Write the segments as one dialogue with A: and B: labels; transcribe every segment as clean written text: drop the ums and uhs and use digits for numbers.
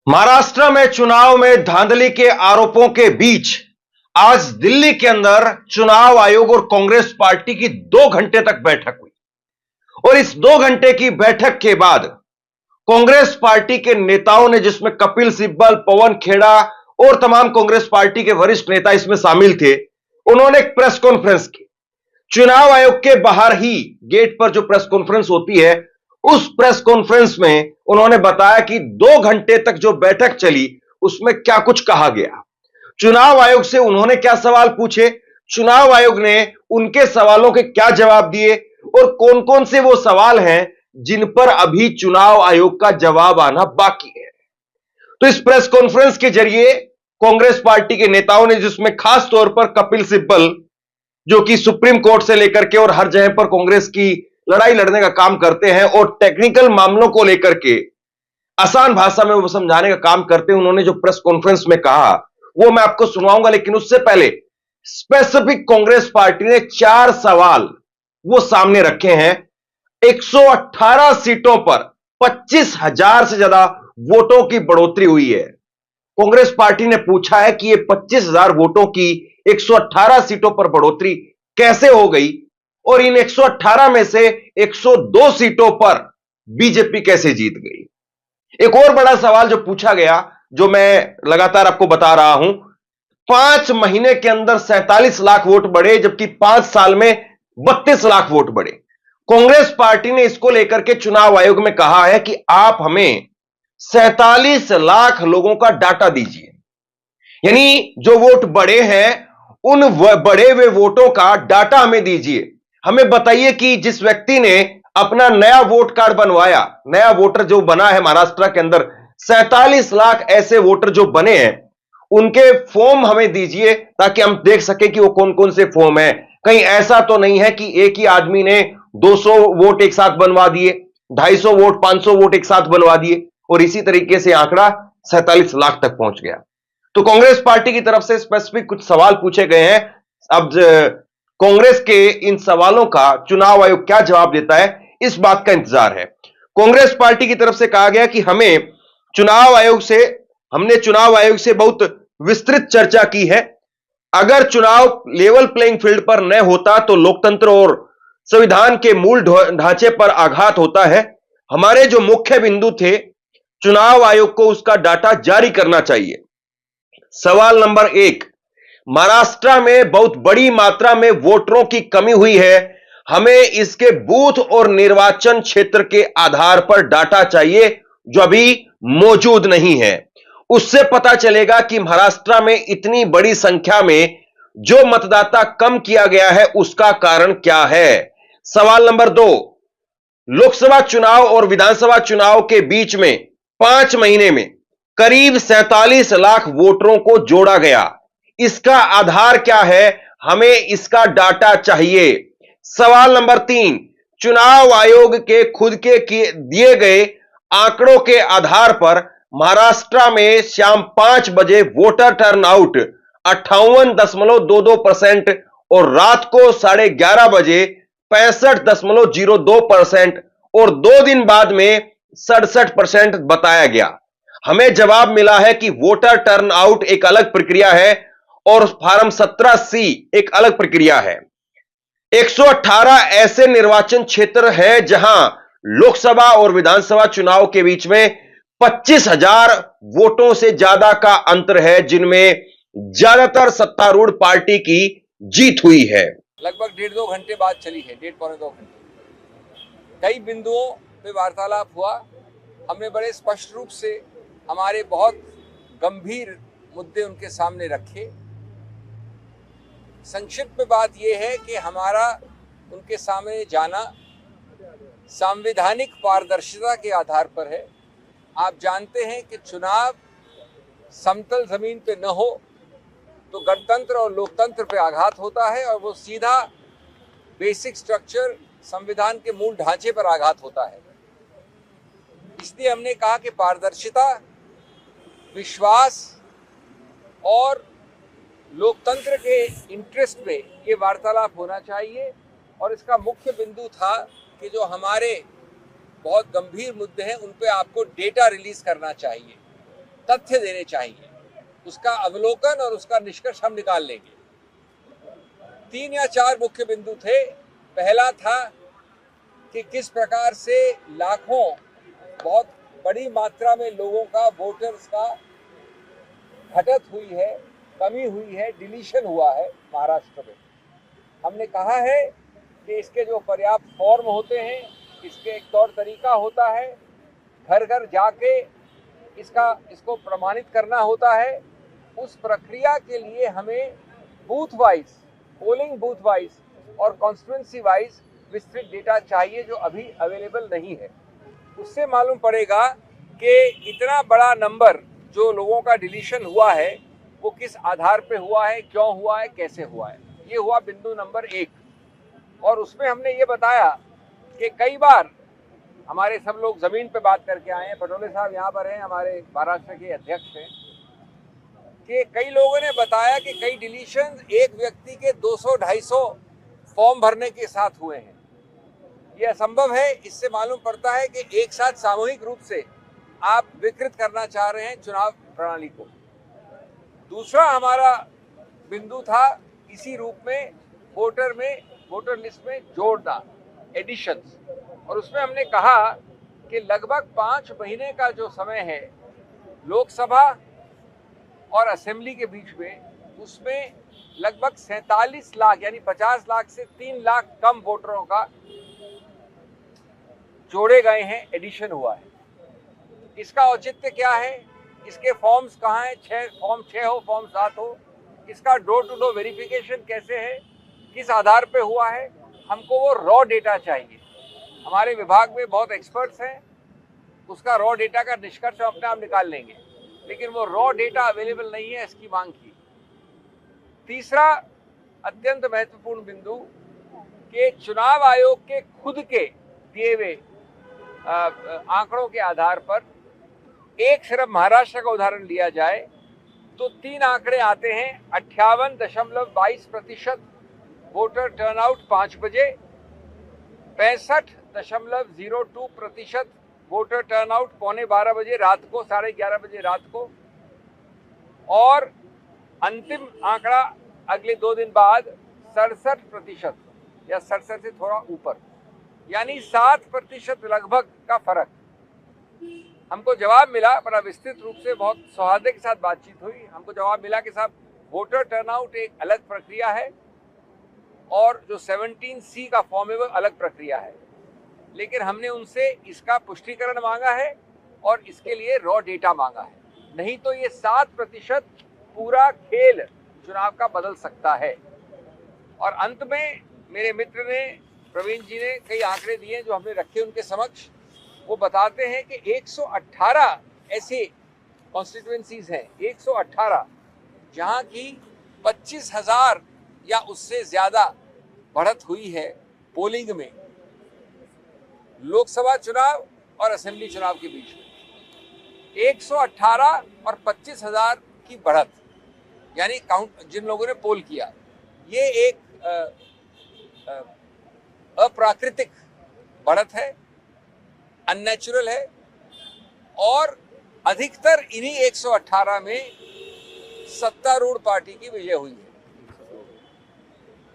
A: महाराष्ट्र में चुनाव में धांधली के आरोपों के बीच आज दिल्ली के अंदर चुनाव आयोग और कांग्रेस पार्टी की 2 घंटे तक बैठक हुई और इस 2 घंटे की बैठक के बाद कांग्रेस पार्टी के नेताओं ने, जिसमें कपिल सिब्बल, पवन खेड़ा और तमाम कांग्रेस पार्टी के वरिष्ठ नेता इसमें शामिल थे, उन्होंने एक प्रेस कॉन्फ्रेंस की। चुनाव आयोग के बाहर ही गेट पर जो प्रेस कॉन्फ्रेंस होती है, उस प्रेस कॉन्फ्रेंस में उन्होंने बताया कि 2 घंटे तक जो बैठक चली उसमें क्या कुछ कहा गया। चुनाव आयोग से उन्होंने क्या सवाल पूछे, चुनाव आयोग ने उनके सवालों के क्या जवाब दिए और कौन कौन से वो सवाल हैं जिन पर अभी चुनाव आयोग का जवाब आना बाकी है। तो इस प्रेस कॉन्फ्रेंस के जरिए कांग्रेस पार्टी के नेताओं ने, जिसमें खास तौर पर कपिल सिब्बल, जो कि सुप्रीम कोर्ट से लेकर के और हर जगह पर कांग्रेस की लड़ाई लड़ने का काम करते हैं और टेक्निकल मामलों को लेकर के आसान भाषा में वो समझाने का काम करते हैं, उन्होंने जो प्रेस कॉन्फ्रेंस में कहा वो मैं आपको सुनाऊंगा। लेकिन उससे पहले स्पेसिफिक कांग्रेस पार्टी ने 4 सवाल वो सामने रखे हैं। 118 सीटों पर 25,000 से ज्यादा वोटों की बढ़ोतरी हुई है। कांग्रेस पार्टी ने पूछा है कि ये 25,000 वोटों की 118 सीटों पर बढ़ोतरी कैसे हो गई और इन 118 में से 102 सीटों पर बीजेपी कैसे जीत गई। एक और बड़ा सवाल जो पूछा गया, जो मैं लगातार आपको बता रहा हूं, 5 महीने के अंदर 47 लाख वोट बढ़े, जबकि 5 साल में 32 लाख वोट बढ़े। कांग्रेस पार्टी ने इसको लेकर के चुनाव आयोग में कहा है कि आप हमें 47 लाख लोगों का डाटा दीजिए, यानी जो वोट बढ़े हैं उन बढ़े हुए वोटों का डाटा हमें दीजिए। हमें बताइए कि जिस व्यक्ति ने अपना नया वोट कार्ड बनवाया, नया वोटर जो बना है महाराष्ट्र के अंदर, 47 लाख ऐसे वोटर जो बने हैं, उनके फॉर्म हमें दीजिए ताकि हम देख सके कि वो कौन कौन से फॉर्म है। कहीं ऐसा तो नहीं है कि एक ही आदमी ने 200 वोट एक साथ बनवा दिए, 250 वोट, 500 वोट एक साथ बनवा दिए और इसी तरीके से आंकड़ा 47 लाख तक पहुंच गया। तो कांग्रेस पार्टी की तरफ से स्पेसिफिक कुछ सवाल पूछे गए हैं। अब कांग्रेस के इन सवालों का चुनाव आयोग क्या जवाब देता है, इस बात का इंतजार है। कांग्रेस पार्टी की तरफ से कहा गया कि हमने चुनाव आयोग से बहुत विस्तृत चर्चा की है। अगर चुनाव लेवल प्लेइंग फील्ड पर न होता तो लोकतंत्र और संविधान के मूल ढांचे पर आघात होता है। हमारे जो मुख्य बिंदु थे, चुनाव आयोग को उसका डाटा जारी करना चाहिए। सवाल नंबर 1, महाराष्ट्र में बहुत बड़ी मात्रा में वोटरों की कमी हुई है। हमें इसके बूथ और निर्वाचन क्षेत्र के आधार पर डाटा चाहिए जो अभी मौजूद नहीं है। उससे पता चलेगा कि महाराष्ट्र में इतनी बड़ी संख्या में जो मतदाता कम किया गया है उसका कारण क्या है। सवाल नंबर 2, लोकसभा चुनाव और विधानसभा चुनाव के बीच में 5 महीने में करीब 47 लाख वोटरों को जोड़ा गया, इसका आधार क्या है, हमें इसका डाटा चाहिए। सवाल नंबर 3, चुनाव आयोग के खुद के दिए गए आंकड़ों के आधार पर महाराष्ट्र में शाम 5 बजे वोटर टर्नआउट 58.22% और रात को 11:30 बजे 65.02% और 2 दिन बाद में 67% बताया गया। हमें जवाब मिला है कि वोटर टर्नआउट एक अलग प्रक्रिया है और फॉर्म 17C एक अलग प्रक्रिया है। 118 ऐसे निर्वाचन क्षेत्र है जहां लोकसभा और विधानसभा चुनाव के बीच में 25,000 वोटों से ज्यादा का अंतर है, जिनमें ज्यादातर सत्तारूढ़ पार्टी की जीत हुई है।
B: लगभग 1.5-2 घंटे बाद चली है, 1.5-2 घंटे। कई बिंदुओं पे वार्तालाप हुआ। हमने बड़े स्पष्ट रूप से हमारे बहुत गंभीर मुद्दे उनके सामने रखे। संक्षिप्त में बात यह है कि हमारा उनके सामने जाना संवैधानिक पारदर्शिता के आधार पर है। आप जानते हैं कि चुनाव समतल जमीन पे न हो तो गणतंत्र और लोकतंत्र पे आघात होता है और वो सीधा बेसिक स्ट्रक्चर, संविधान के मूल ढांचे पर आघात होता है। इसलिए हमने कहा कि पारदर्शिता, विश्वास और लोकतंत्र के इंटरेस्ट में ये वार्तालाप होना चाहिए। और इसका मुख्य बिंदु था कि जो हमारे बहुत गंभीर मुद्दे हैं उन पे आपको डेटा रिलीज करना चाहिए तथ्य देने चाहिए, उसका अवलोकन और उसका निष्कर्ष हम निकाल लेंगे। 3 या 4 मुख्य बिंदु थे। पहला था कि किस प्रकार से लाखों, बहुत बड़ी मात्रा में लोगों का, वोटर्स का घटत हुई है, कमी हुई है, डिलीशन हुआ है महाराष्ट्र में। हमने कहा है कि इसके जो पर्याप्त फॉर्म होते हैं, इसके एक तौर तरीका होता है, घर घर जाके इसको प्रमाणित करना होता है। उस प्रक्रिया के लिए हमें booth wise, polling booth wise और कॉन्स्टिट्यूंसी वाइज विस्तृत डेटा चाहिए, जो अभी अवेलेबल नहीं है। उससे मालूम पड़ेगा कि इतना बड़ा नंबर जो लोगों का डिलीशन हुआ है वो किस आधार पे हुआ है, क्यों हुआ है, कैसे हुआ है। ये हुआ बिंदु नंबर 1। और उसमें हमने ये बताया कि कई बार हमारे सब लोग जमीन पे बात करके आए हैं, पटोले साहब यहाँ पर हैं, हमारे महाराष्ट्र के अध्यक्ष हैं, कि कई लोगों ने बताया कि कई डिलीशन एक व्यक्ति के 200-250 फॉर्म भरने के साथ हुए हैं। ये असंभव है। इससे मालूम पड़ता है कि एक साथ सामूहिक रूप से आप विकृत करना चाह रहे हैं चुनाव प्रणाली को। दूसरा हमारा बिंदु था इसी रूप में वोटर लिस्ट में जोड़ना, एडिशंस। और उसमें हमने कहा कि लगभग 5 महीने का जो समय है लोकसभा और असेंबली के बीच में, उसमें लगभग 47 लाख यानी 50 लाख से 3 लाख कम वोटरों का जोड़े गए हैं, एडिशन हुआ है। इसका औचित्य क्या है? इसके फॉर्म्स कहाँ हैं? फॉर्म 6 हो, फॉर्म 7 हो। इसका डोर टू डोर वेरिफिकेशन कैसे है, किस आधार पे हुआ है? हमको वो रॉ डेटा चाहिए। हमारे विभाग में बहुत एक्सपर्ट्स हैं, उसका रॉ डेटा का निष्कर्ष हम अपने आप निकाल लेंगे, लेकिन वो रॉ डेटा अवेलेबल नहीं है, इसकी मांग की। तीसरा अत्यंत महत्वपूर्ण बिंदु कि चुनाव आयोग के खुद के दिए हुए आंकड़ों के आधार पर, एक सिर्फ महाराष्ट्र का उदाहरण लिया जाए तो 3 आंकड़े आते हैं। 58.22% वोटर टर्नआउट 5 बजे, 65.02% वोटर टर्नआउट 11:15 बजे रात को, 11:30 बजे रात को, और अंतिम आंकड़ा अगले 2 दिन बाद 67% या 67 से थोड़ा ऊपर, यानी 7% लगभग का फर्क। हमको जवाब मिला, बड़ा विस्तृत रूप से बहुत सौहार्द के साथ बातचीत हुई। हमको जवाब मिला कि साहब वोटर टर्नआउट एक अलग प्रक्रिया है और जो 17C का फॉर्म है वो अलग प्रक्रिया है। लेकिन हमने उनसे इसका पुष्टिकरण मांगा है और इसके लिए रॉ डेटा मांगा है, नहीं तो ये 7% पूरा खेल चुनाव का बदल सकता है। और अंत में मेरे मित्र ने, प्रवीण जी ने कई आंकड़े दिए जो हमने रखे उनके समक्ष। वो बताते हैं कि 118 ऐसे कॉन्स्टिट्यूएंसीज हैं, 118, जहां की 25,000 या उससे ज्यादा बढ़त हुई है पोलिंग में, लोकसभा चुनाव और असेंबली चुनाव के बीच में। 118 और 25,000 की बढ़त, यानी काउंट जिन लोगों ने पोल किया, ये एक अप्राकृतिक बढ़त है, अननेचुरल है। और अधिकतर इन्हीं 118 में सत्तारूढ़ पार्टी की विजय हुई है।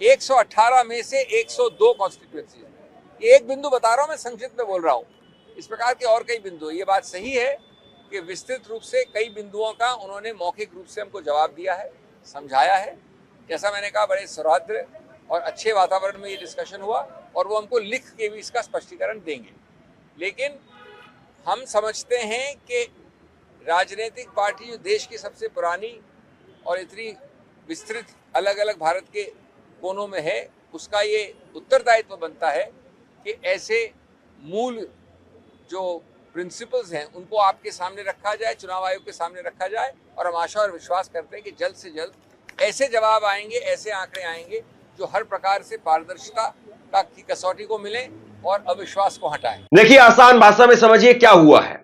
B: 118 में से 102 कॉन्स्टिट्यूएंसी। एक बिंदु बता रहा हूं, मैं संक्षिप्त में बोल रहा हूं, इस प्रकार के और कई बिंदु। ये बात सही है कि विस्तृत रूप से कई बिंदुओं का उन्होंने मौखिक रूप से हमको जवाब दिया है, समझाया है। जैसा मैंने कहा, बड़े सौहार्द और अच्छे वातावरण में ये डिस्कशन हुआ और वो हमको लिख के भी इसका स्पष्टीकरण देंगे। लेकिन हम समझते हैं कि राजनीतिक पार्टी जो देश की सबसे पुरानी और इतनी विस्तृत अलग अलग भारत के कोनों में है, उसका ये उत्तरदायित्व बनता है कि ऐसे मूल जो प्रिंसिपल्स हैं उनको आपके सामने रखा जाए, चुनाव आयोग के सामने रखा जाए। और हम आशा और विश्वास करते हैं कि जल्द से जल्द ऐसे जवाब आएंगे, ऐसे आंकड़े आएंगे जो हर प्रकार से पारदर्शिता की कसौटी को मिले और अविश्वास को हटाएं।
A: देखिए, आसान भाषा में समझिए क्या हुआ है।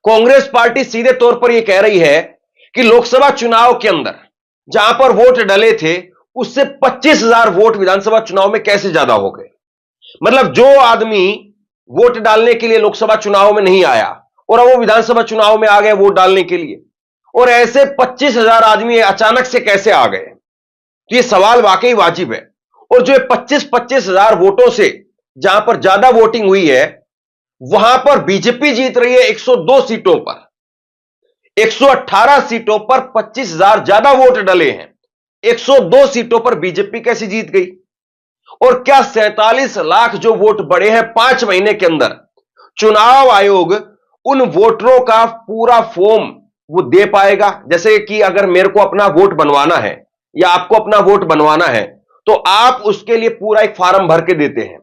A: कांग्रेस पार्टी सीधे तौर पर यह कह रही है कि लोकसभा चुनाव के अंदर जहां पर वोट डले थे उससे 25,000 वोट विधानसभा चुनाव में कैसे ज्यादा हो गए। मतलब जो आदमी वोट डालने के लिए लोकसभा चुनाव में नहीं आया और अब वो विधानसभा चुनाव में आ गए वोट डालने के लिए, और ऐसे 25,000 आदमी अचानक से कैसे आ गए? तो ये सवाल वाकई वाजिब है। और जो 25,000 वोटों से जहां पर ज्यादा वोटिंग हुई है, वहां पर बीजेपी जीत रही है 102 सीटों पर। 118 सीटों पर 25,000 ज्यादा वोट डले हैं। 102 सीटों पर बीजेपी कैसे जीत गई? और क्या 47 लाख जो वोट बढ़े हैं 5 महीने के अंदर, चुनाव आयोग उन वोटरों का पूरा फॉर्म वो दे पाएगा? जैसे कि अगर मेरे को अपना वोट बनवाना है या आपको अपना वोट बनवाना है, तो आप उसके लिए पूरा एक फार्म भर के देते हैं।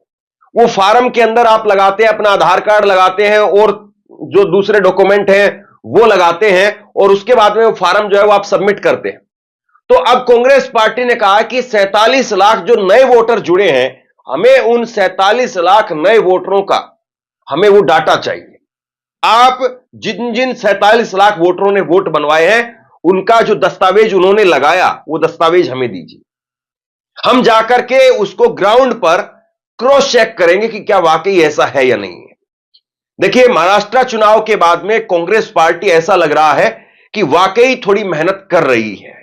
A: वो फार्म के अंदर आप लगाते हैं, अपना आधार कार्ड लगाते हैं और जो दूसरे डॉक्यूमेंट हैं वो लगाते हैं, और उसके बाद में वो फार्म जो है वो आप सबमिट करते हैं। तो अब कांग्रेस पार्टी ने कहा कि 47 लाख जो नए वोटर जुड़े हैं, हमें उन 47 लाख नए वोटरों का हमें वो डाटा चाहिए। आप जिन जिन 47 लाख वोटरों ने वोट बनवाए हैं, उनका जो दस्तावेज उन्होंने लगाया, वो दस्तावेज हमें दीजिए। हम जाकर के उसको ग्राउंड पर क्रॉस चेक करेंगे कि क्या वाकई ऐसा है या नहीं है। देखिए, महाराष्ट्र चुनाव के बाद में कांग्रेस पार्टी ऐसा लग रहा है कि वाकई थोड़ी मेहनत कर रही है।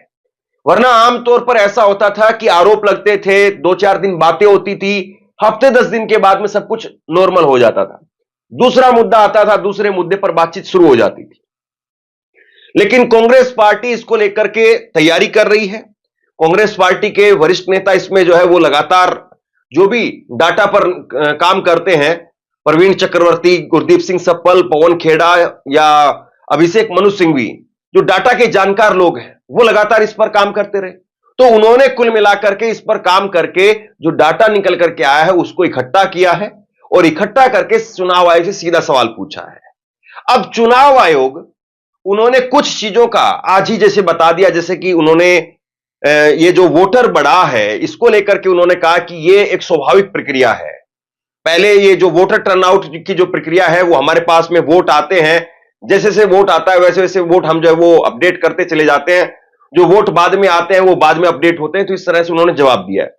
A: वरना आमतौर पर ऐसा होता था कि आरोप लगते थे, 2-4 दिन बातें होती थी, हफ्ते 10 दिन के बाद में सब कुछ नॉर्मल हो जाता था। दूसरा मुद्दा आता था, दूसरे मुद्दे पर बातचीत शुरू हो जाती थी। लेकिन कांग्रेस पार्टी इसको लेकर के तैयारी कर रही है। कांग्रेस पार्टी के वरिष्ठ नेता इसमें जो है वो लगातार जो भी डाटा पर काम करते हैं, प्रवीण चक्रवर्ती, गुरदीप सिंह सप्पल, पवन खेड़ा या अभिषेक मनु सिंघवी, जो डाटा के जानकार लोग हैं, वो लगातार इस पर काम करते रहे। तो उन्होंने कुल मिलाकर के इस पर काम करके जो डाटा निकल करके आया है उसको इकट्ठा किया है, और इकट्ठा करके चुनाव आयोग से सीधा सवाल पूछा है। अब चुनाव आयोग उन्होंने कुछ चीजों का आज ही जैसे बता दिया, जैसे कि उन्होंने ये जो वोटर बढ़ा है इसको लेकर के उन्होंने कहा कि ये एक स्वाभाविक प्रक्रिया है। पहले ये जो वोटर टर्नआउट की जो प्रक्रिया है, वो हमारे पास में वोट आते हैं, जैसे जैसे वोट आता है वैसे वैसे वोट हम जो है वो अपडेट करते चले जाते हैं, जो वोट बाद में आते हैं वो बाद में अपडेट होते हैं। तो इस तरह से उन्होंने जवाब दिया है।